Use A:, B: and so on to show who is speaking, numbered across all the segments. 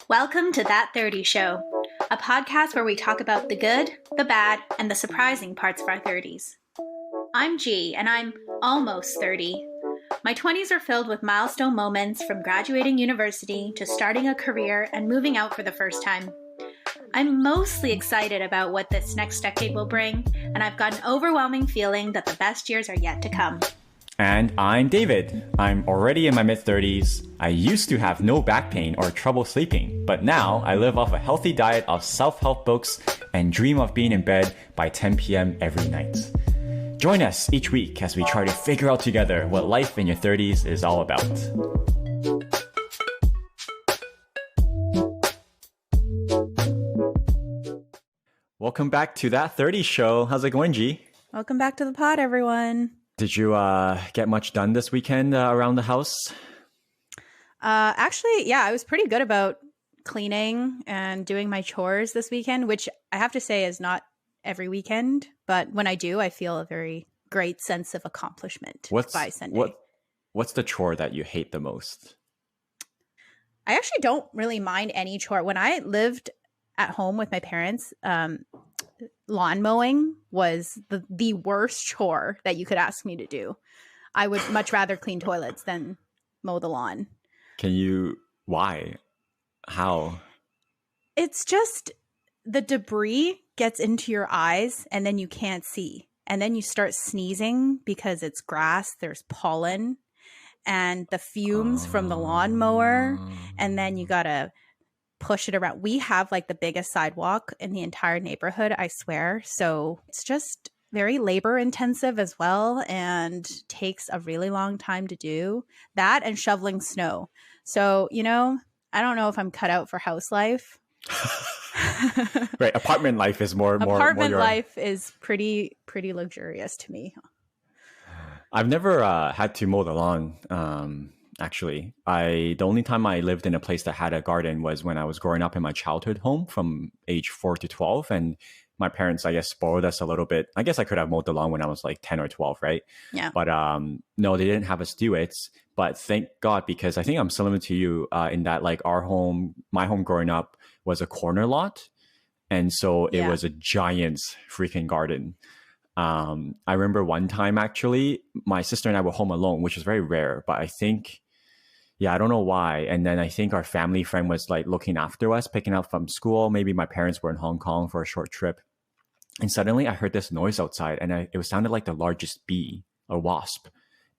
A: Welcome to That 30 Show, a podcast where we talk about the good, the bad, and the surprising parts of our 30s. I'm G, and I'm almost 30. My 20s are filled with milestone moments from graduating university to starting a career and moving out for the first time. I'm mostly excited about what this next decade will bring, and I've got an overwhelming feeling that the best years are yet to come.
B: And I'm David. I'm already in my mid-30s. I used to have no back pain or trouble sleeping, but now I live off a healthy diet of self-help books and dream of being in bed by 10 p.m. every night. Join us each week as we try to figure out together what life in your 30s is all about. Welcome back to That 30 Show. How's it going, G?
A: Welcome back to the pod, everyone.
B: Did you get much done this weekend around the house?
A: Actually, yeah, I was pretty good about cleaning and doing my chores this weekend, which I have to say is not every weekend. But when I do, I feel a very great sense of accomplishment by Sunday.
B: What's the chore that you hate the most?
A: I actually don't really mind any chore. When I lived at home with my parents, lawn mowing was the worst chore that you could ask me to do. I would much rather clean toilets than mow the lawn.
B: Why? How?
A: It's just the debris gets into your eyes and then you can't see. And then you start sneezing because it's grass, there's pollen and the fumes from the lawnmower. And then you gotta push it around. We have like the biggest sidewalk in the entire neighborhood, I swear. So it's just very labor intensive as well and takes a really long time to do that and shoveling snow. So, I don't know if I'm cut out for house life.
B: Right. Apartment life is more
A: life is pretty luxurious to me.
B: I've never had to mow the lawn. Actually, the only time I lived in a place that had a garden was when I was growing up in my childhood home from age 4 to 12. And my parents, I guess, spoiled us a little bit. I guess I could have mowed the lawn when I was like 10 or 12, right?
A: Yeah.
B: But no, they didn't have us do it. But thank God, because I think I'm similar to you in that like my home growing up was a corner lot. And so it was a giant freaking garden. I remember one time, actually, my sister and I were home alone, which is very rare. But I think... yeah, I don't know why. And then I think our family friend was like looking after us, picking up from school. Maybe my parents were in Hong Kong for a short trip. And suddenly I heard this noise outside and it sounded like the largest bee, a wasp.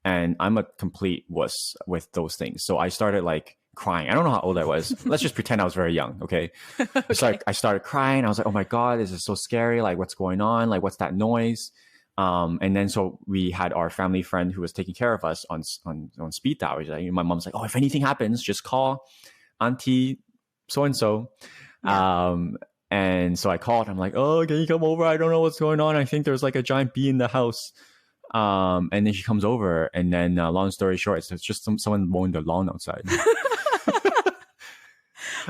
B: And I'm a complete wuss with those things. So I started like crying. I don't know how old I was. Let's just pretend I was very young, okay?
A: Okay.
B: I started crying. I was like, oh my God, this is so scary. Like, what's going on? Like, what's that noise? And then so we had our family friend who was taking care of us on speed dial. Like, my mom's like, oh, if anything happens, just call Auntie so-and-so.
A: Yeah.
B: And so I called. I'm like, oh, can you come over? I don't know what's going on. I think there's like a giant bee in the house. And then she comes over. And then long story short, it's just someone mowing the lawn outside.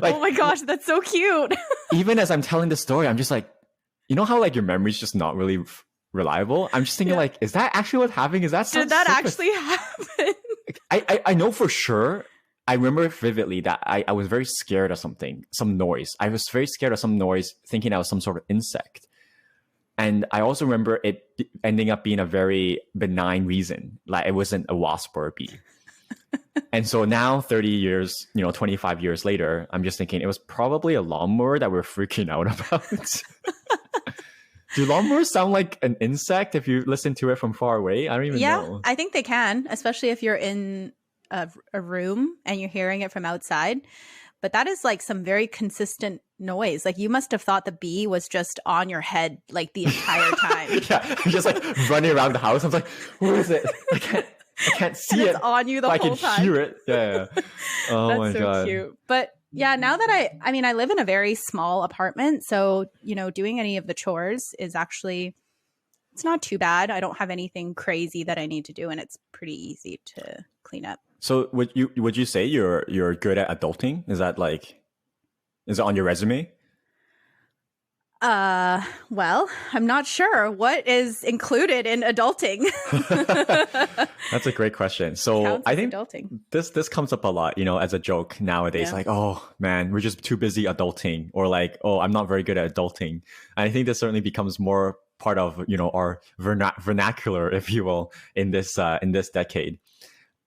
B: Like,
A: oh my gosh, that's so cute.
B: Even as I'm telling the story, I'm just like, you know how like your memory's just not really... reliable. I'm just thinking like, is that actually what happened? Did
A: that actually happen?
B: I know for sure. I remember vividly that I was very scared of something, some noise. I was very scared of some noise, thinking I was some sort of insect. And I also remember it ending up being a very benign reason. Like it wasn't a wasp or a bee. And so now 30 years, 25 years later, I'm just thinking it was probably a lawnmower that we're freaking out about. Do lawnmowers sound like an insect if you listen to it from far away? I don't even know.
A: Yeah, I think they can, especially if you're in a room and you're hearing it from outside. But that is like some very consistent noise. Like you must have thought the bee was just on your head like the entire time.
B: Yeah, I'm just like running around the house. I'm like, where is it? I can't see it.
A: It's on you the whole time.
B: I can hear it. Yeah. Oh
A: That's
B: my
A: so
B: God.
A: cute. But yeah, now that I live in a very small apartment. So, doing any of the chores is actually, it's not too bad. I don't have anything crazy that I need to do and it's pretty easy to clean up.
B: So would you say you're good at adulting? Is it on your resume?
A: Well, I'm not sure what is included in adulting.
B: That's a great question. So
A: Counts
B: I
A: as
B: think
A: adulting.
B: this comes up a lot, as a joke nowadays.
A: Yeah.
B: Like, oh man, we're just too busy adulting, or like, oh, I'm not very good at adulting. And I think this certainly becomes more part of our vernacular, if you will, in this decade.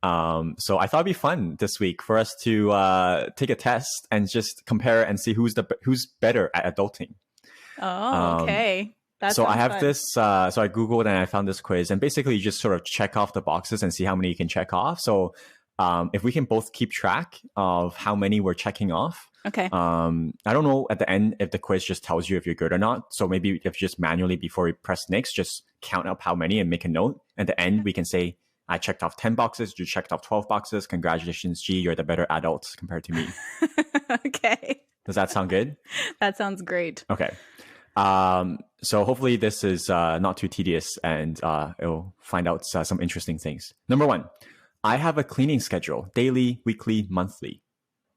B: So I thought it'd be fun this week for us to take a test and just compare and see who's better at adulting.
A: Oh,
B: Um,
A: okay. That
B: so I
A: sounds
B: have
A: fun.
B: this. So I googled and I found this quiz, and basically you just sort of check off the boxes and see how many you can check off. So if we can both keep track of how many we're checking off,
A: Okay.
B: I don't know at the end if the quiz just tells you if you're good or not. So maybe if you just manually before we press next, just count up how many and make a note. At the end, we can say, I checked off 10 boxes. You checked off 12 boxes. Congratulations, G. You're the better adult compared to me.
A: Okay.
B: Does that sound good?
A: That sounds great.
B: Okay. So hopefully this is not too tedious and it'll find out some interesting things. Number one, I have a cleaning schedule, daily, weekly, monthly.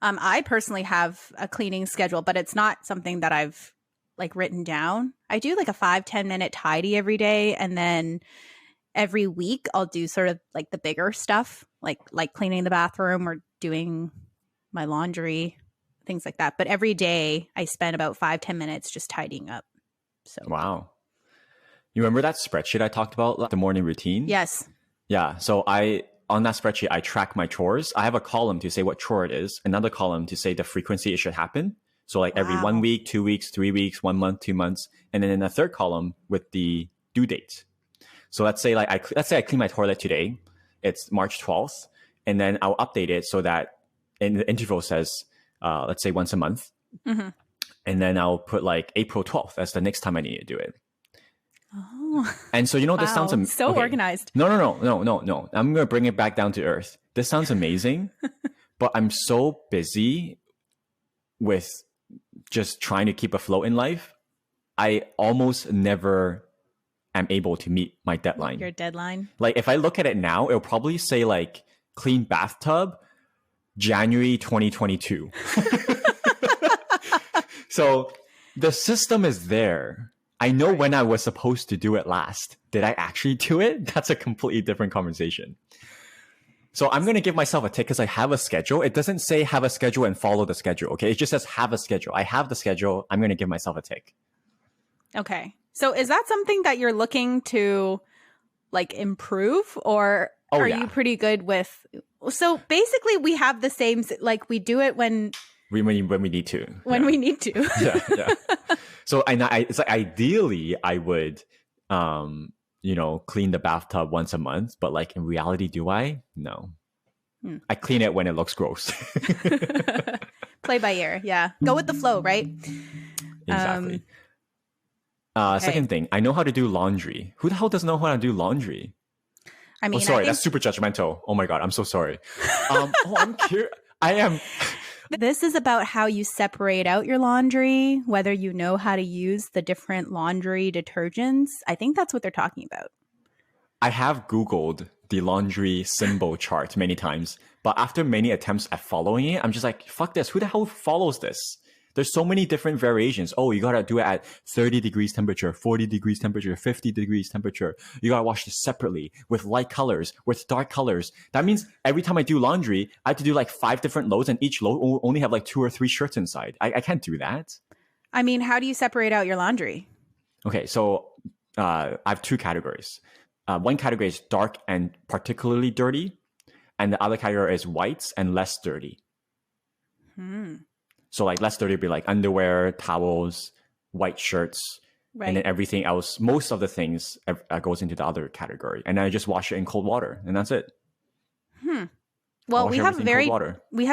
A: I personally have a cleaning schedule, but it's not something that I've like written down. I do like a 5-10 minute tidy every day, and then every week I'll do sort of like the bigger stuff, like cleaning the bathroom or doing my laundry, things like that. But every day I spend about 5-10 minutes just tidying up. So
B: Wow. You remember that spreadsheet I talked about, like the morning routine?
A: yes.
B: Yeah. So on that spreadsheet, I track my chores. I have a column to say what chore it is, another column to say the frequency it should happen. So like every 1
A: Wow.
B: week, 2 weeks, 3 weeks, 1 month, 2 months. And then in a third column with the due date. So let's say I clean my toilet today. It's March 12th. And then I'll update it so that in the interval says, let's say once a month.
A: Mm-hmm.
B: And then I'll put like April 12th as the next time I need to do it.
A: Oh,
B: And so, this
A: wow.
B: sounds
A: So
B: okay.
A: organized.
B: No. I'm going to bring it back down to earth. This sounds amazing, but I'm so busy with just trying to keep afloat in life. I almost never am able to meet my deadline.
A: Your deadline.
B: Like if I look at it now, it'll probably say like clean bathtub, January 2022. So the system is there. I know when I was supposed to do it last. Did I actually do it? That's a completely different conversation. So I'm going to give myself a tick because I have a schedule. It doesn't say have a schedule and follow the schedule. Okay. It just says have a schedule. I have the schedule. I'm going to give myself a tick.
A: Okay. So is that something that you're looking to like improve, or are you pretty good with? So basically we have the same, like we do it when
B: we need to.
A: We need to.
B: Yeah. So it's like ideally I would, clean the bathtub once a month, but like in reality, do I? No. I clean it when it looks gross.
A: Play by ear. Yeah. Go with the flow, right?
B: Exactly.
A: Okay.
B: Second thing, I know how to do laundry. Who the hell doesn't know how to do laundry?
A: I mean,
B: sorry, that's super judgmental. Oh my God, I'm so sorry. I'm curious. I am.
A: This is about how you separate out your laundry, whether you know how to use the different laundry detergents. I think that's what they're talking about.
B: I have Googled the laundry symbol chart many times, but after many attempts at following it, I'm just like, fuck this. Who the hell follows this? There's so many different variations. Oh, you got to do it at 30 degrees temperature, 40 degrees temperature, 50 degrees temperature. You got to wash this separately with light colors, with dark colors. That means every time I do laundry, I have to do like 5 different loads, and each load will only have like 2 or 3 shirts inside. I can't do that.
A: I mean, how do you separate out your laundry?
B: Okay, so I have 2 categories. One category is dark and particularly dirty, and the other category is whites and less dirty. So like less dirty would be like underwear, towels, white shirts, right. And then everything else, most of the things goes into the other category. And I just wash it in cold water, and that's it.
A: Well, we have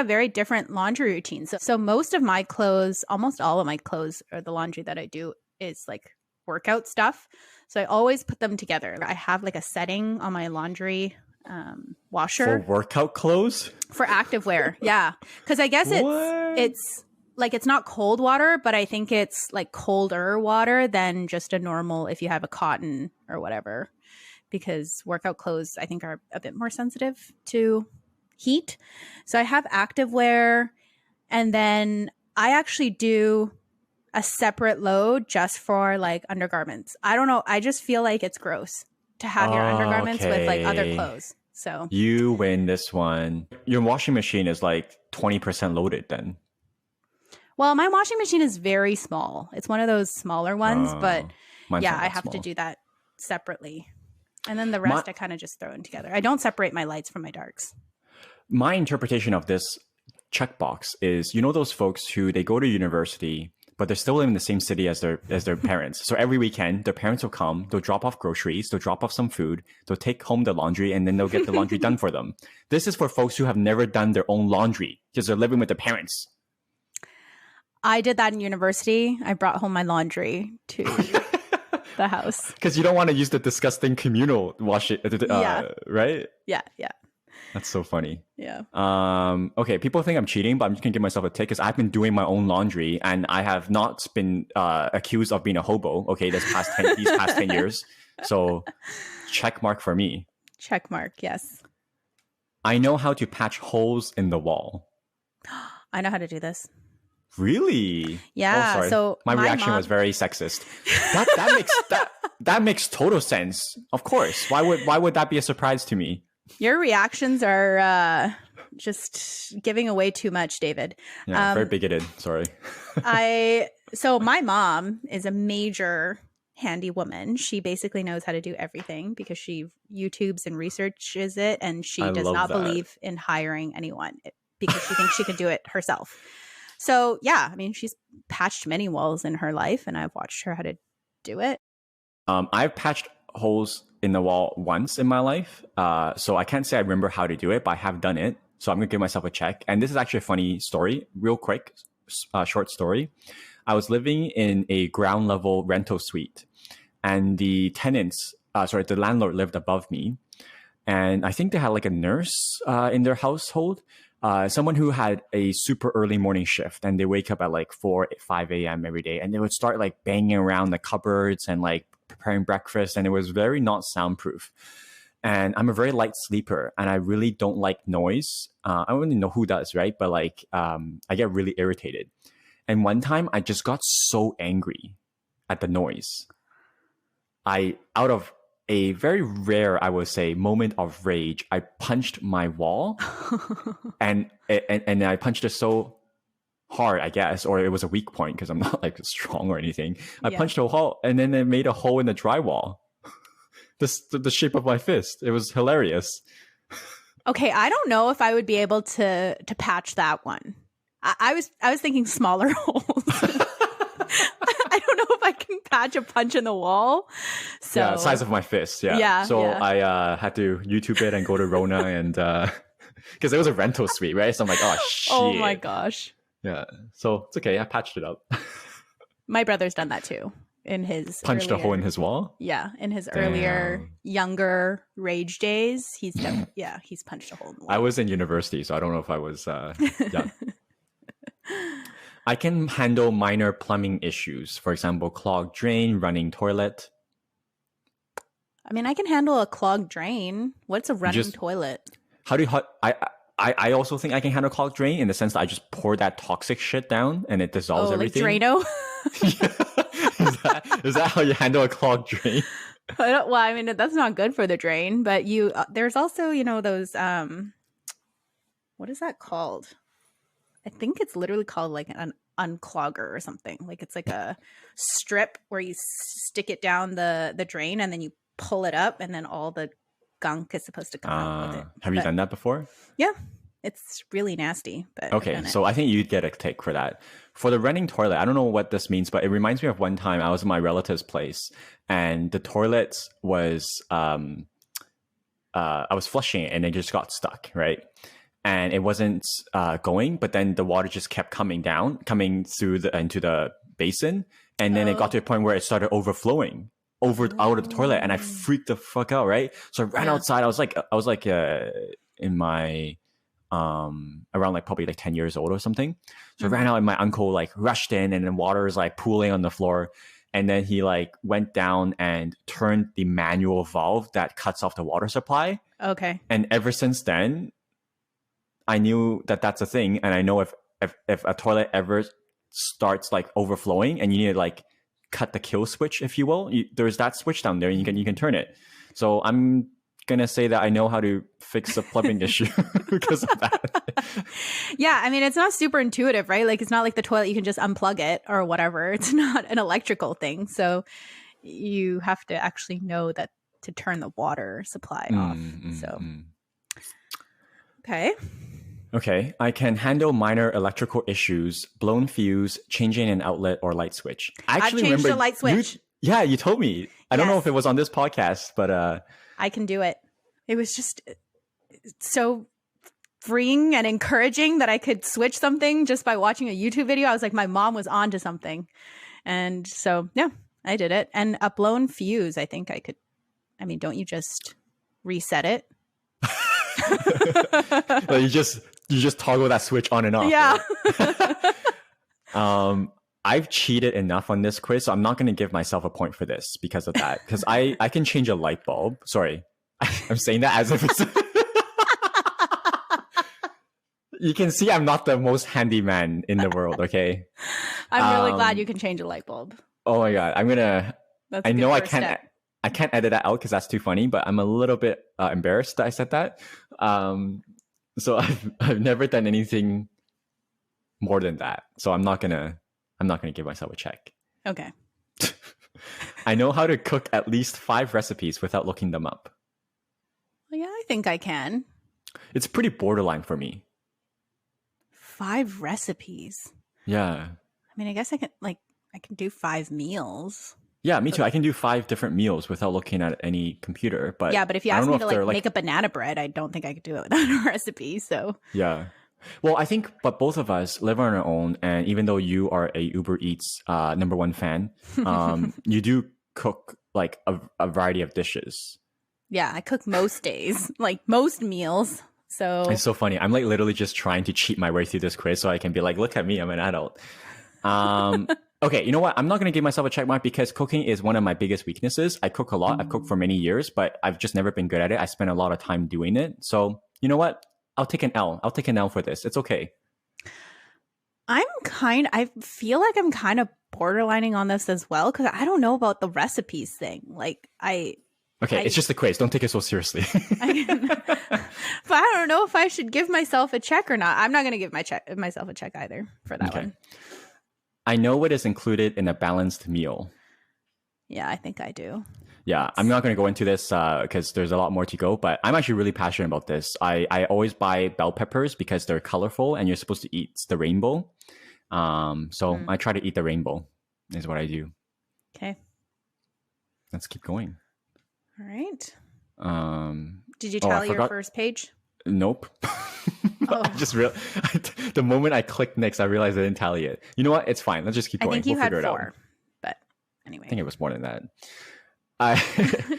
A: very different laundry routines. So most of my clothes, almost all of my clothes, or the laundry that I do is like workout stuff. So I always put them together. I have like a setting on my laundry washer
B: for workout clothes,
A: for activewear. Yeah, because I guess it's like it's not cold water, but I think it's like colder water than just a normal if you have a cotton or whatever. Because workout clothes, I think, are a bit more sensitive to heat. So I have activewear, and then I actually do a separate load just for like undergarments. I don't know. I just feel like it's gross to have your undergarments with like other
B: Okay.
A: clothes. So
B: You win this one. Your washing machine is like 20% loaded then.
A: well, my washing machine is very small. It's one of those smaller ones, but
B: Mine's
A: yeah,
B: not
A: I
B: that
A: have to
B: small.
A: do that separately. And then the
B: My
A: rest I kind of just throw in together. I don't separate my lights from my darks.
B: my interpretation of this checkbox is, you know, those folks who they go to university, but they're still in the same city as their parents. So every weekend, their parents will come, they'll drop off groceries, they'll drop off some food, they'll take home the laundry, and then they'll get the laundry done for them. This is for folks who have never done their own laundry because they're living with their parents.
A: I did that in university. I brought home my laundry to the house.
B: Because you don't want to use the disgusting communal wash it,
A: Yeah.
B: right?
A: Yeah.
B: That's so funny.
A: Yeah.
B: Okay, people think I'm cheating, but I'm just gonna give myself a tick because I've been doing my own laundry and I have not been accused of being a hobo. Okay, these past 10 years. So, check mark for me.
A: Check mark. Yes.
B: I know how to patch holes in the wall.
A: I know how to do this.
B: Really?
A: Yeah.
B: Oh, sorry.
A: So
B: my reaction
A: mom...
B: was very sexist. That makes total sense. Of course. Why would that be a surprise to me?
A: Your reactions are just giving away too much, David.
B: Yeah, very bigoted. Sorry.
A: So my mom is a major handy woman. She basically knows how to do everything because she YouTubes and researches it, and she does not believe in hiring anyone because she thinks she could do it herself. So yeah, I mean, she's patched many walls in her life, and I've watched her how to do it.
B: I've patched holes in the wall once in my life. So I can't say I remember how to do it, but I have done it. So I'm going to give myself a check. And this is actually a funny story, real quick, short story. I was living in a ground level rental suite and the the landlord lived above me. And I think they had like a nurse in their household, someone who had a super early morning shift, and they wake up at like 5 a.m. every day, and they would start like banging around the cupboards and like preparing breakfast, and it was very not soundproof. And I'm a very light sleeper, and I really don't like noise. I don't really know who does, right? But like, I get really irritated. And one time, I just got so angry at the noise. Out of a very rare, I would say, moment of rage, I punched my wall, and I punched it so hard, I guess, or it was a weak point because I'm not like strong or anything. I punched a hole, and then it made a hole in the drywall. The shape of my fist. It was hilarious.
A: Okay, I don't know if I would be able to patch that one. I was thinking smaller holes. I don't know if I can patch a punch in the wall. So
B: yeah, size of my fist. Yeah. So I had to YouTube it and go to Rona and because it was a rental suite, right? So I'm like, oh shit.
A: Oh my gosh.
B: Yeah. So it's okay. I patched it up.
A: My brother's done that too. In his
B: punched a hole in his wall.
A: Yeah, in his earlier, younger rage days, he's punched a hole in the wall.
B: I was in university, so I don't know if I was. Yeah. I can handle minor plumbing issues, for example, clogged drain, running toilet.
A: I mean, I can handle a clogged drain. What's a running toilet?
B: I also think I can handle clogged drain in the sense that I just pour that toxic shit down and it dissolves everything.
A: Like Drano?
B: Is that how you handle a clogged drain?
A: Well, I mean, that's not good for the drain, but there's also, those, what is that called? I think it's literally called like an unclogger or something. Like it's like a strip where you stick it down the drain and then you pull it up and then all the gunk is supposed to come out with it.
B: Have you done that before?
A: Yeah. It's really nasty. But
B: okay, so I think you'd get a tick for that. For the running toilet, I don't know what this means, but it reminds me of one time I was in my relative's place and the toilet was, I was flushing it and it just got stuck, right? And it wasn't going, but then the water just kept coming through into the basin. And then it got to a point where it started overflowing out of the toilet. And I freaked the fuck out, right? So I ran outside. I was like in my, around like probably like 10 years old or something. So I ran out and my uncle like rushed in and then water is like pooling on the floor. And then he like went down and turned the manual valve that cuts off the water supply.
A: Okay.
B: And ever since then, I knew that that's a thing. And I know if a toilet ever starts like overflowing, and you need to like cut the kill switch, if you will. There's that switch down there, and you can turn it. So I'm gonna say that I know how to fix a plumbing issue because of that.
A: Yeah, I mean, it's not super intuitive, right? Like, it's not like the toilet, you can just unplug it or whatever. It's not an electrical thing. So you have to actually know that to turn the water supply off. Okay.
B: Okay, I can handle minor electrical issues, blown fuse, changing an outlet or light switch.
A: I've changed a light switch.
B: You told me. I don't know if it was on this podcast, but
A: I can do it. It was just so freeing and encouraging that I could switch something just by watching a YouTube video. I was like, my mom was onto something. And so, yeah, I did it. And a blown fuse, I think I could. I mean, don't you just reset it?
B: Well, you just toggle that switch on and off.
A: Yeah.
B: Right? I've cheated enough on this quiz, so I'm not going to give myself a point for this because of that. Because I can change a light bulb. Sorry, I'm saying that as if it's. You can see I'm not the most handy man in the world. Okay.
A: I'm really glad you can change a light bulb.
B: Oh my god, I'm gonna.
A: That's
B: I know I can't. Step. I can't edit that out because that's too funny. But I'm a little bit embarrassed that I said that. So I've never done anything more than that. So I'm not gonna give myself a check.
A: Okay.
B: I know how to cook at least 5 recipes without looking them up.
A: Well, yeah, I think I can.
B: It's pretty borderline for me.
A: 5 recipes.
B: Yeah.
A: I mean, I guess I can do 5 meals.
B: Yeah, me too. I can do 5 different meals without looking at any computer. But
A: yeah, but if you ask me to make a banana bread, I don't think I could do it without a recipe. So
B: yeah. Well, I think, but both of us live on our own, and even though you are a Uber Eats #1 fan, you do cook like a variety of dishes.
A: Yeah, I cook most days, like most meals. So
B: it's so funny. I'm like literally just trying to cheat my way through this quiz so I can be like, look at me, I'm an adult. Okay, you know what? I'm not going to give myself a check mark because cooking is one of my biggest weaknesses. I cook a lot. I've cooked for many years, but I've just never been good at it. I spend a lot of time doing it. So you know what? I'll take an L. I'll take an L for this. It's okay.
A: I feel like I'm kind of borderlining on this as well because I don't know about the recipes thing.
B: It's just a quiz. Don't take it so seriously.
A: But I don't know if I should give myself a check or not. I'm not going to give myself a check either for that one.
B: I know what is included in a balanced meal.
A: Yeah, I think I do.
B: Yeah, I'm not going to go into this because there's a lot more to go, but I'm actually really passionate about this. I always buy bell peppers because they're colorful and you're supposed to eat the rainbow. I try to eat the rainbow is what I do. Okay. Let's keep going.
A: All right. Did you tally your first page?
B: Nope. I just the moment I clicked next, I realized I didn't tally it. You know what? It's fine. Let's just keep going.
A: I think you had 4, but anyway.
B: I think it was more than that.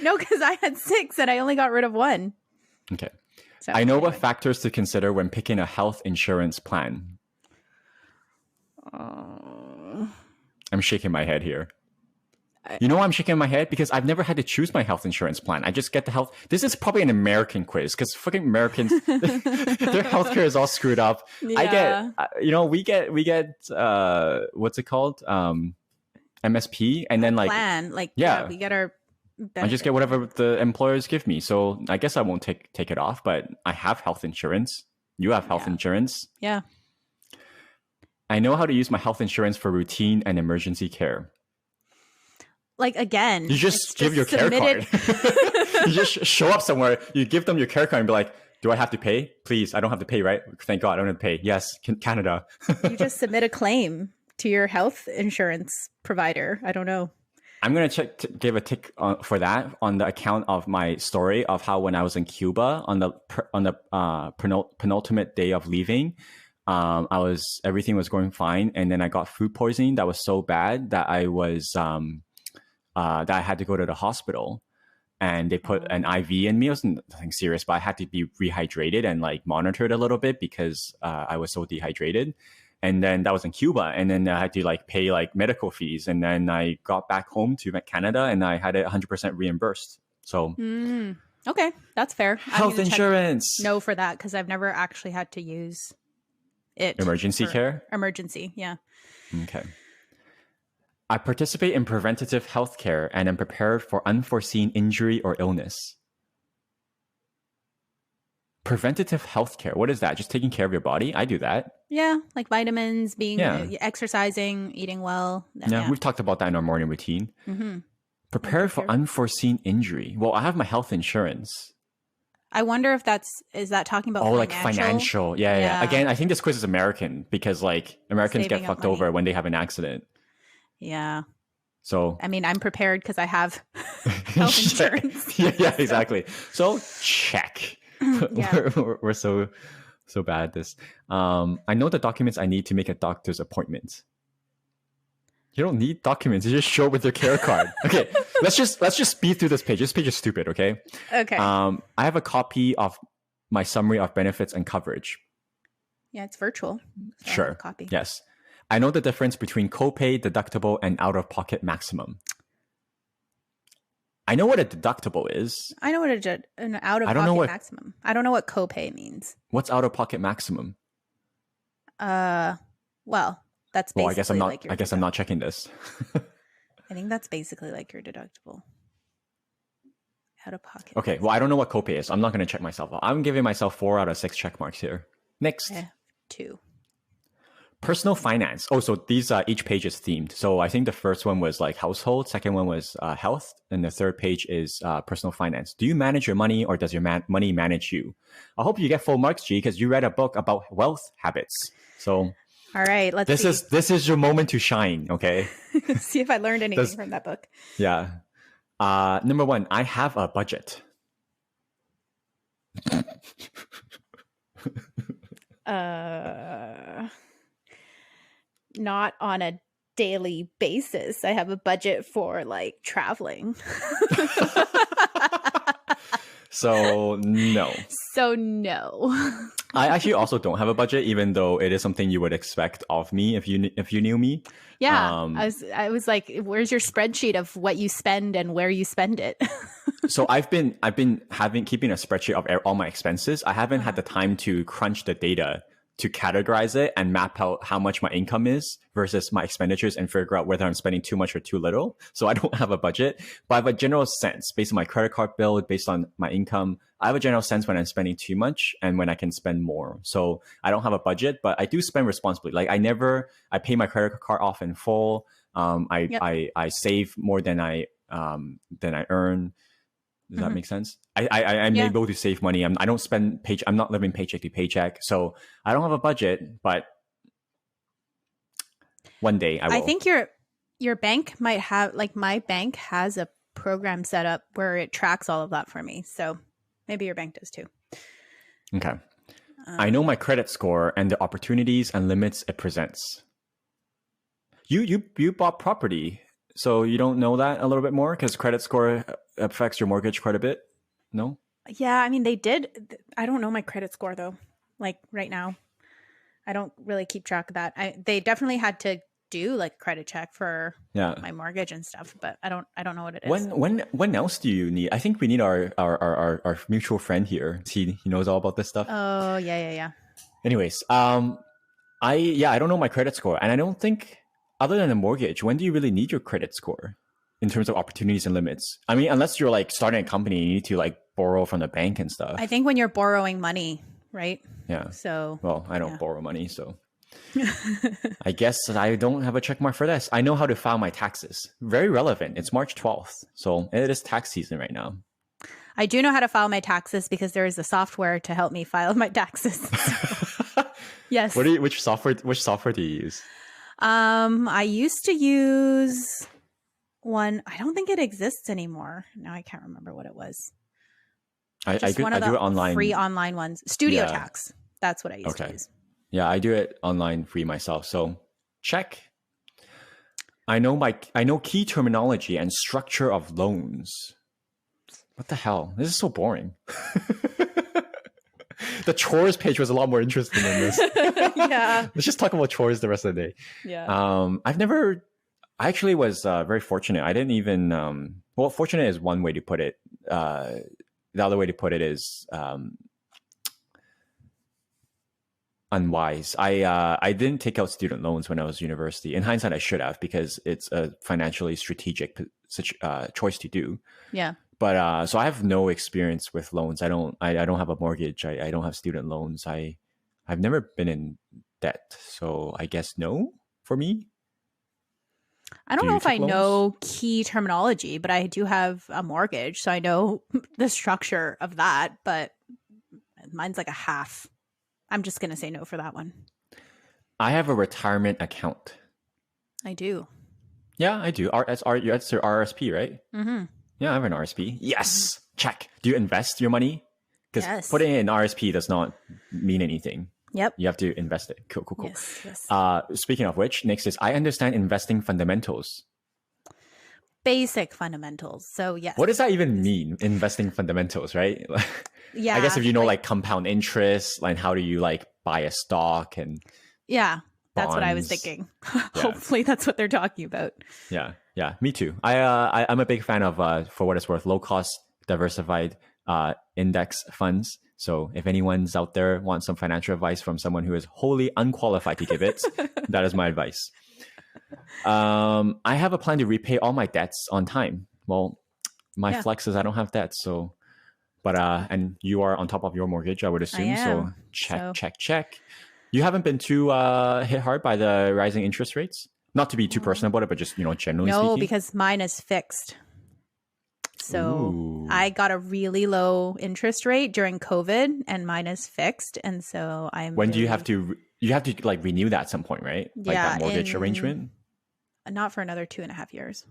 A: No, because I had 6 and I only got rid of 1.
B: Okay. So, I know what factors to consider when picking a health insurance plan. I'm shaking my head here. You know why I'm shaking my head? Because I've never had to choose my health insurance plan. I just get the health. This is probably an American quiz because fucking Americans, their healthcare is all screwed up. Yeah. I get, we get, what's it called? MSP, and then
A: plan. We get our benefit.
B: I just get whatever the employers give me. So I guess I won't take it off, but I have health insurance. You have health insurance.
A: Yeah.
B: I know how to use my health insurance for routine and emergency care.
A: Again,
B: you just give your care card. You just show up somewhere, you give them your care card and be like, do I have to pay? Please, I don't have to pay, right? Thank God I don't have to pay. Yes, Canada.
A: You just submit a claim to your health insurance provider. I don't know.
B: I'm going to give a tick for that on the account of my story of how when I was in Cuba on the penultimate day of leaving, everything was going fine. And then I got food poisoning that was so bad that I was... that I had to go to the hospital and they put an IV in me. It wasn't nothing serious, but I had to be rehydrated and monitored a little bit because I was so dehydrated. And then that was in Cuba. And then I had to pay medical fees. And then I got back home to Canada and I had it 100% reimbursed. So,
A: okay, that's fair.
B: Health insurance.
A: No for that because I've never actually had to use
B: Emergency care?
A: Emergency, yeah.
B: Okay. I participate in preventative healthcare and am prepared for unforeseen injury or illness. Preventative healthcare. What is that? Just taking care of your body? I do that.
A: Yeah, like vitamins, exercising, eating well.
B: Yeah, we've talked about that in our morning routine.
A: Mm-hmm.
B: Prepare for unforeseen injury. Well, I have my health insurance.
A: I wonder if is that talking about financial?
B: Like financial. Yeah. Again, I think this quiz is American because like Americans get fucked over when they have an accident.
A: Yeah.
B: So
A: I mean, I'm prepared because I have health insurance.
B: yeah, exactly. So check. we're so bad at this. I know the documents I need to make a doctor's appointment. You don't need documents. You just show up with your care card. Okay, let's just speed through this page. This page is stupid. Okay.
A: Okay.
B: I have a copy of my summary of benefits and coverage.
A: Yeah, it's virtual. So
B: sure.
A: I have a copy.
B: Yes. I know the difference between copay, deductible, and out-of-pocket maximum. I know what a deductible is.
A: I know what an out-of-pocket maximum. I don't know what copay means.
B: What's out-of-pocket maximum?
A: Well, that's basically
B: I guess I'm not checking this.
A: I think that's basically like your deductible. Out-of-pocket.
B: Okay, well, I don't know what copay is. I'm not going to check myself. I'm giving myself 4 out of 6 check marks here. Next.
A: 2.
B: Personal finance. Oh, so these each page is themed. So I think the first one was like household, second one was health, and the third page is personal finance. Do you manage your money or does your money manage you? I hope you get full marks, G, because you read a book about wealth habits. So
A: all right, let's see.
B: This is your moment to shine, okay?
A: See if I learned anything from that book.
B: Yeah. Number 1, I have a budget.
A: Not on a daily basis. I have a budget for like traveling.
B: So no. I actually also don't have a budget, even though it is something you would expect of me if you knew me.
A: Yeah, I was like, where's your spreadsheet of what you spend and where you spend it?
B: So I've been keeping a spreadsheet of all my expenses. I haven't had the time to crunch the data to categorize it and map out how much my income is versus my expenditures and figure out whether I'm spending too much or too little. So I don't have a budget, but I have a general sense based on my credit card bill, based on my income. I have a general sense when I'm spending too much and when I can spend more. So I don't have a budget, but I do spend responsibly. Like I pay my credit card off in full. I save more than I earn. Does that make sense? I'm able to save money. I don't spend I'm not living paycheck to paycheck. So I don't have a budget, but one day I will.
A: I think your bank might have, like my bank has a program set up where it tracks all of that for me. So maybe your bank does too.
B: Okay. I know my credit score and the opportunities and limits it presents. You bought property. So you don't know that a little bit more because credit score affects your mortgage quite a bit? No?
A: Yeah, I mean, they did. I don't know my credit score, though, like right now. I don't really keep track of that. They definitely had to do like a credit check for my mortgage and stuff, but I don't know what it is.
B: When else do you need? I think we need our mutual friend here. He knows all about this stuff.
A: Oh, yeah.
B: Anyways, I don't know my credit score, and I don't think, other than a mortgage, when do you really need your credit score in terms of opportunities and limits? I mean, unless you're like starting a company, you need to like borrow from the bank and stuff.
A: I think when you're borrowing money, right?
B: Yeah.
A: So,
B: well, I don't borrow money, so I guess I don't have a check mark for this. I know how to file my taxes. Very relevant. It's March 12th, so it is tax season right now.
A: I do know how to file my taxes because there is a software to help me file my taxes. Yes.
B: Which software do you use?
A: I used to use one. I don't think it exists anymore. Now I can't remember what it was.
B: I do it online.
A: Free online ones. Studio Tax. That's what I used to use.
B: Yeah, I do it online free myself. So check. I know key terminology and structure of loans. What the hell? This is so boring. The chores page was a lot more interesting than this.
A: Yeah.
B: Let's just talk about chores the rest of the day.
A: Yeah.
B: I actually was very fortunate. I didn't even, fortunate is one way to put it. The other way to put it is, unwise. I didn't take out student loans when I was university. In hindsight, I should have because it's a financially strategic choice to do.
A: Yeah.
B: But so I have no experience with loans. I don't have a mortgage. I don't have student loans. I've never been in debt. So I guess no for me.
A: I don't
B: Do
A: know
B: you
A: if I
B: take loans?
A: know key terminology, but I do have a mortgage, so I know the structure of that, but mine's like a half. I'm just going to say no for that one.
B: I have a retirement account.
A: I do.
B: Yeah, I do. That's your RSP, right?
A: Mm-hmm.
B: Yeah, I have an RSP. Yes. Check. Do you invest your money? Because
A: Yes.
B: putting it in RSP does not mean anything.
A: Yep.
B: You have to invest it. Cool.
A: Yes.
B: Speaking of which, next is I understand investing fundamentals.
A: Basic fundamentals. So yes.
B: What does that even mean? Investing fundamentals, right?
A: Yeah.
B: I guess if you know like compound interest, like how do you like buy a stock and
A: yeah, that's what I was
B: bonds.
A: thinking.
B: Yeah.
A: Hopefully that's what they're talking about.
B: Yeah, me too. I'm a big fan of for what it's worth, low cost diversified index funds. So if anyone's out there wants some financial advice from someone who is wholly unqualified to give it, that is my advice. I have a plan to repay all my debts on time. Well, my flex is I don't have debt, so but and you are on top of your mortgage, I would assume.
A: I am.
B: So check. You haven't been too hit hard by the rising interest rates? Not to be too personal about it, but just generally speaking.
A: No, because mine is fixed. So
B: Ooh.
A: I got a really low interest rate during COVID, and mine is fixed. And so I'm.
B: When do you have to? You have to like renew that at some point, right? Like
A: Yeah,
B: that mortgage arrangement.
A: Not for another 2.5 years.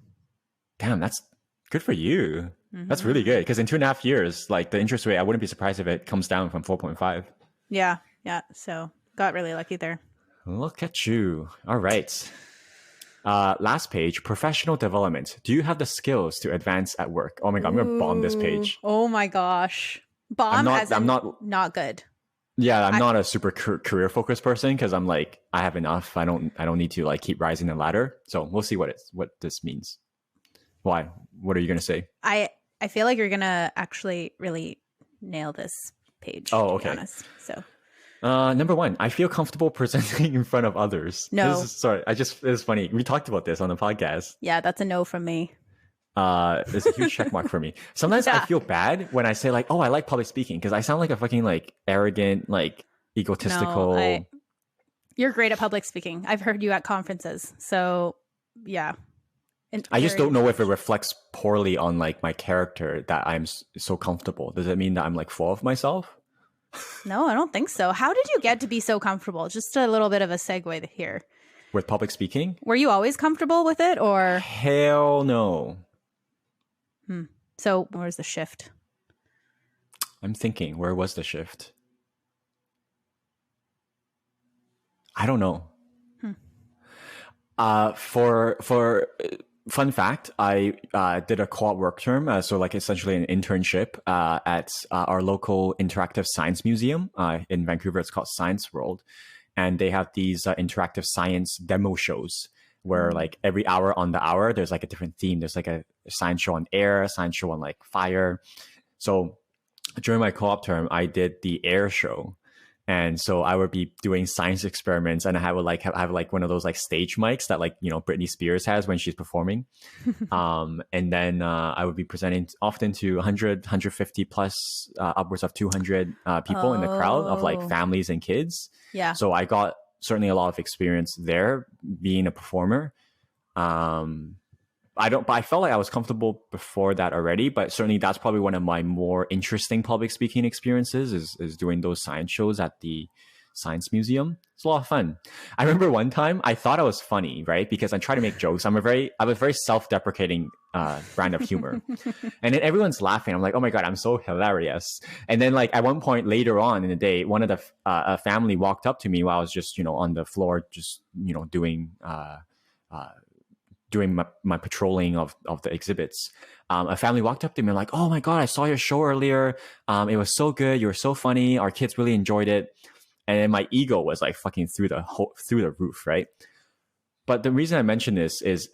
B: Damn, that's good for you.
A: Mm-hmm.
B: That's really good because in 2.5 years, like the interest rate, I wouldn't be surprised if it comes down from 4.5.
A: Yeah. So got really lucky there.
B: Look at you. All right. Last page, professional development. Do you have the skills to advance at work? Oh my God, I'm going to bomb this page.
A: Oh my gosh. Bomb
B: I'm
A: not good.
B: Yeah, I'm not a super career focused person because I'm like, I have enough. I don't need to like keep rising the ladder. So we'll see what this means. Why? What are you going to say?
A: I feel like you're going to actually really nail this page.
B: Oh,
A: to
B: okay.
A: be honest. So
B: number one, I feel comfortable presenting in front of others.
A: No.
B: It's funny. We talked about this on the podcast.
A: Yeah, that's a no from me.
B: It's a huge check mark for me. Sometimes I feel bad when I say like, oh, I like public speaking because I sound like a fucking like arrogant, like egotistical.
A: No, you're great at public speaking. I've heard you at conferences. So yeah.
B: I just don't know if it reflects poorly on like my character that I'm so comfortable. Does it mean that I'm like full of myself?
A: No, I don't think so. How did you get to be so comfortable? Just a little bit of a segue here.
B: With public speaking?
A: Were you always comfortable with it or?
B: Hell no.
A: So where's the shift?
B: I'm thinking, where was the shift? I don't know. For fun fact, I did a co-op work term, so like essentially an internship at our local interactive science museum in Vancouver. It's called Science World, and they have these interactive science demo shows where like every hour on the hour, there's like a different theme. There's like a science show on air, a science show on like fire. So during my co-op term, I did the air show. And so I would be doing science experiments, and I would like have like one of those like stage mics that like Britney Spears has when she's performing, and then I would be presenting often to 100, 150 plus upwards of 200 people in the crowd of like families and kids.
A: Yeah.
B: So I got certainly a lot of experience there being a performer. But I felt like I was comfortable before that already, but certainly that's probably one of my more interesting public speaking experiences is doing those science shows at the Science Museum. It's a lot of fun. I remember one time I thought I was funny, right? Because I try to make jokes. I have a very self-deprecating brand of humor. And then everyone's laughing. I'm like, oh my God, I'm so hilarious. And then like at one point later on in the day, one of the a family walked up to me while I was just, on the floor, just, doing my patrolling of the exhibits. A family walked up to me and like, oh my God, I saw your show earlier. It was so good. You were so funny. Our kids really enjoyed it. And then my ego was like fucking through the roof, right? But the reason I mention this is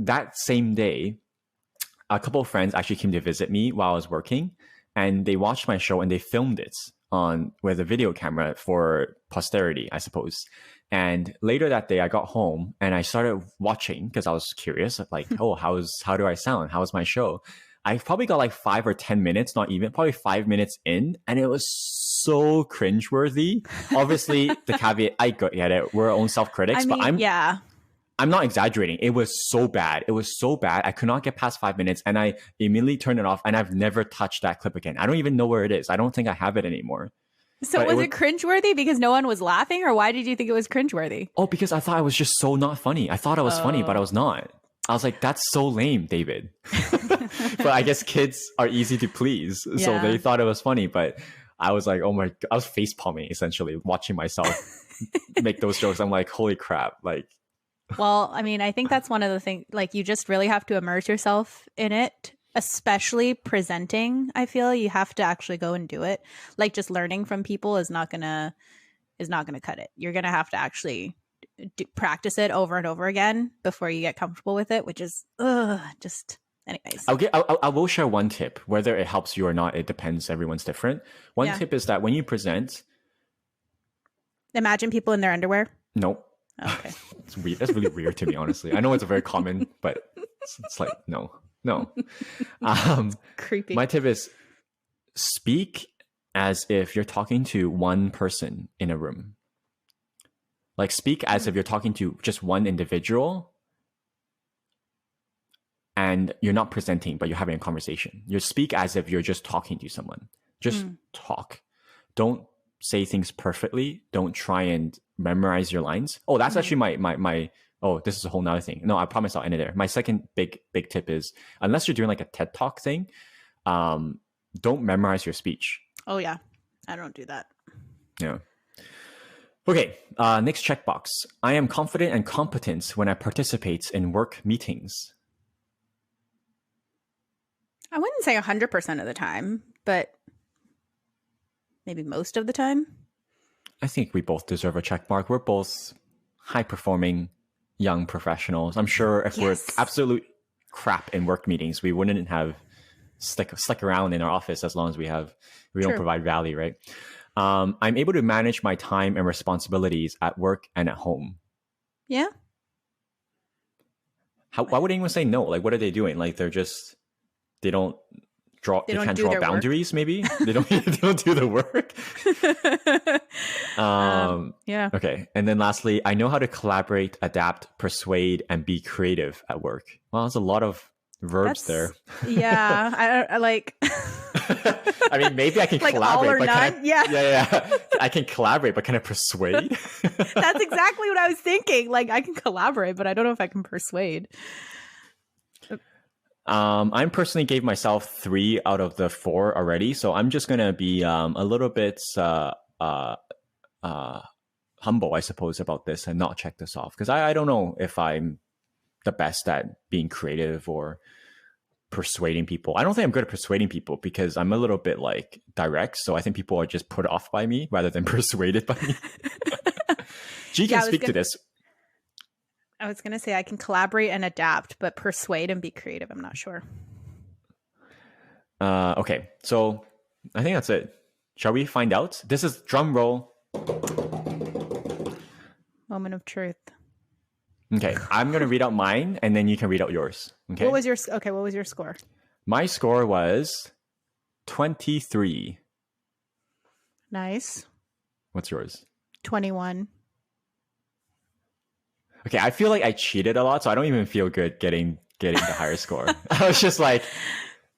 B: that same day, a couple of friends actually came to visit me while I was working, and they watched my show and they filmed it on with a video camera for posterity, I suppose. And later that day, I got home and I started watching because I was curious, like, oh, how do I sound? How's my show? I probably got like 5 or 10 minutes, not even, probably 5 minutes in, and it was so cringeworthy. Obviously, the caveat, I get it, we're our own self-critics, but I'm not exaggerating. It was so bad. It was so bad. I could not get past 5 minutes, and I immediately turned it off, and I've never touched that clip again. I don't even know where it is. I don't think I have it anymore.
A: So was it cringeworthy because no one was laughing, or why did you think it was cringeworthy?
B: Oh, because I thought I was just so not funny. I thought I was funny, but I was not. I was like, that's so lame, David. But I guess kids are easy to please. Yeah. So they thought it was funny, but I was like, oh my, I was face palming essentially, watching myself make those jokes. I'm like, holy crap. Like,
A: well, I mean, I think that's one of the things, like, you just really have to immerse yourself in it, especially presenting. I feel you have to actually go and do it. Like, just learning from people is not gonna cut it. You're gonna have to actually practice it over and over again before you get comfortable with it, which is just anyways.
B: I will share one tip. Whether it helps you or not, it depends. Everyone's different. One tip is that when you present,
A: imagine people in their underwear.
B: Nope.
A: Okay.
B: It's weird. That's really weird to me, honestly. I know it's a very common, but it's like no.
A: Creepy.
B: My tip is speak as if you're talking to one person in a room. Like, speak as if you're talking to just one individual and you're not presenting, but you're having a conversation. You speak as if you're just talking to someone. Just talk. Don't say things perfectly. Don't try and memorize your lines. Oh, that's actually my oh, this is a whole nother thing. No, I promise I'll end it there. My second big tip is, unless you're doing like a TED Talk thing, don't memorize your speech.
A: Oh, yeah. I don't do that.
B: Yeah. Okay, next checkbox. I am confident and competent when I participate in work meetings.
A: I wouldn't say 100% of the time, but maybe most of the time.
B: I think we both deserve a check mark. We're both high-performing young professionals. I'm sure if we're absolute crap in work meetings, we wouldn't have stick around in our office as long as we don't provide value, right? I'm able to manage my time and responsibilities at work and at home.
A: Yeah.
B: Why would anyone say no? Like, what are they doing? Like, they can't draw boundaries. Maybe they don't do the work.
A: Yeah.
B: Okay. And then lastly, I know how to collaborate, adapt, persuade, and be creative at work. Well, there's a lot of verbs there.
A: Yeah. I like.
B: I mean, maybe I can
A: like
B: collaborate.
A: All or none?
B: Yeah. I can collaborate, but can I persuade?
A: That's exactly what I was thinking. Like, I can collaborate, but I don't know if I can persuade.
B: I personally gave myself 3 out of the 4 already, so I'm just gonna be a little bit humble, I suppose, about this and not check this off, because I don't know if I'm the best at being creative or persuading people. I don't think I'm good at persuading people because I'm a little bit like direct, so I think people are just put off by me rather than persuaded by me. G can speak to this.
A: I was going to say I can collaborate and adapt, but persuade and be creative, I'm not sure.
B: Okay, so I think that's it. Shall we find out? This is drum roll.
A: Moment of truth.
B: Okay, I'm going to read out mine, and then you can read out yours. Okay.
A: What was your score?
B: My score was 23.
A: Nice.
B: What's yours?
A: 21.
B: Okay, I feel like I cheated a lot, so I don't even feel good getting the higher score. I was just like,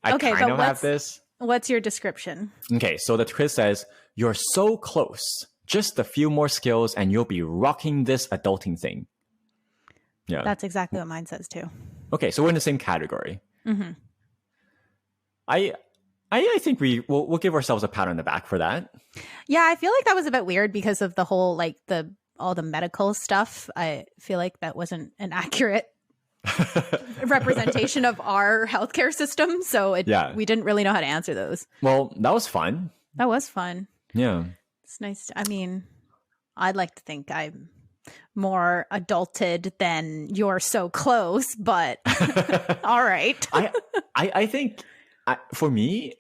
B: I kind of have this.
A: What's your description?
B: Okay, so the quiz says, you're so close. Just a few more skills and you'll be rocking this adulting thing. Yeah.
A: That's exactly what mine says too.
B: Okay, so we're in the same category.
A: Mm-hmm.
B: I think we'll give ourselves a pat on the back for that.
A: Yeah, I feel like that was a bit weird because of the whole, like, all the medical stuff. I feel like that wasn't an accurate representation of our healthcare system. So we didn't really know how to answer those.
B: Well, that was fun.
A: That was fun.
B: Yeah.
A: It's nice. I mean, I'd like to think I'm more adulted than you're so close, but all right.
B: I think for me,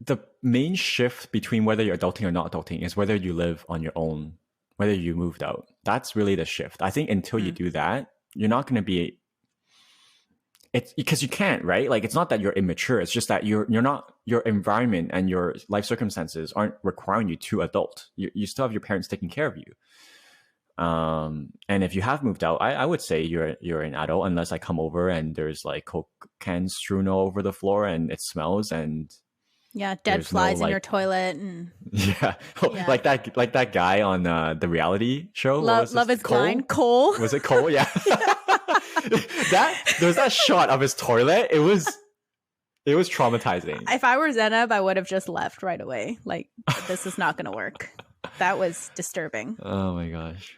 B: the main shift between whether you're adulting or not adulting is whether you live on your own, whether you moved out. That's really the shift. I think until you do that, you're not going to be. It's because you can't, right? Like, it's not that you're immature. It's just that you're not, your environment and your life circumstances aren't requiring you to adult. You still have your parents taking care of you. And if you have moved out, I would say you're an adult, unless I come over and there's like Coke cans strewn all over the floor and it smells, and
A: dead flies in your toilet, and
B: like that guy on the reality show.
A: Love is Blind. Cole.
B: Was it Cole? Yeah. There was that shot of his toilet. It was traumatizing.
A: If I were Zenab, I would have just left right away. Like, this is not going to work. That was disturbing.
B: Oh my gosh.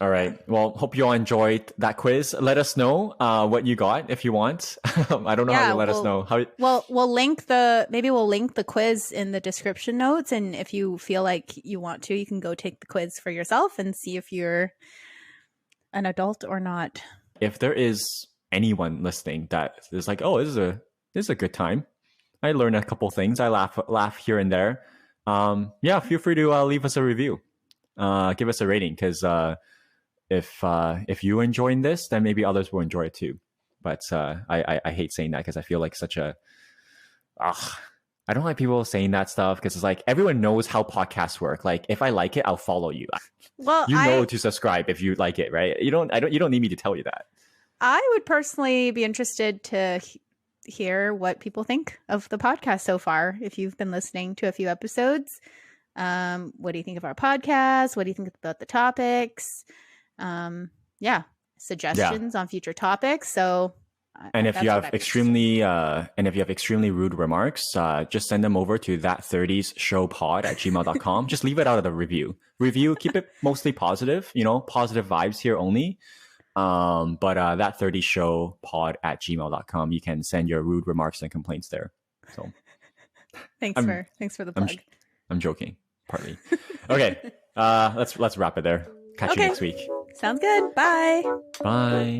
B: All right. Well, hope you all enjoyed that quiz. Let us know what you got if you want. I don't know how you let us know.
A: We'll link the quiz in the description notes, and if you feel like you want to, you can go take the quiz for yourself and see if you're an adult or not.
B: If there is anyone listening that is like, oh, this is a good time, I learned a couple things, I laugh here and there, feel free to leave us a review, give us a rating, because if you enjoying this, then maybe others will enjoy it too. But I hate saying that, because I feel like such a I don't like people saying that stuff, because it's like, everyone knows how podcasts work. Like, if I like it, I'll follow you.
A: Well,
B: you know to subscribe if you like it, right? You don't need me to tell you that.
A: I would personally be interested to hear what people think of the podcast so far. If you've been listening to a few episodes, what do you think of our podcast? What do you think about the topics? Suggestions on future topics. So,
B: and if you have extremely rude remarks, just send them over to that30showpod@gmail.com. Just leave it out of the review. Keep it mostly positive, positive vibes here only. But that30showpod@gmail.com. You can send your rude remarks and complaints there. So
A: thanks for the plug.
B: I'm joking, partly. Okay. Let's wrap it there. Catch you next week.
A: Sounds good. Bye.
B: Bye.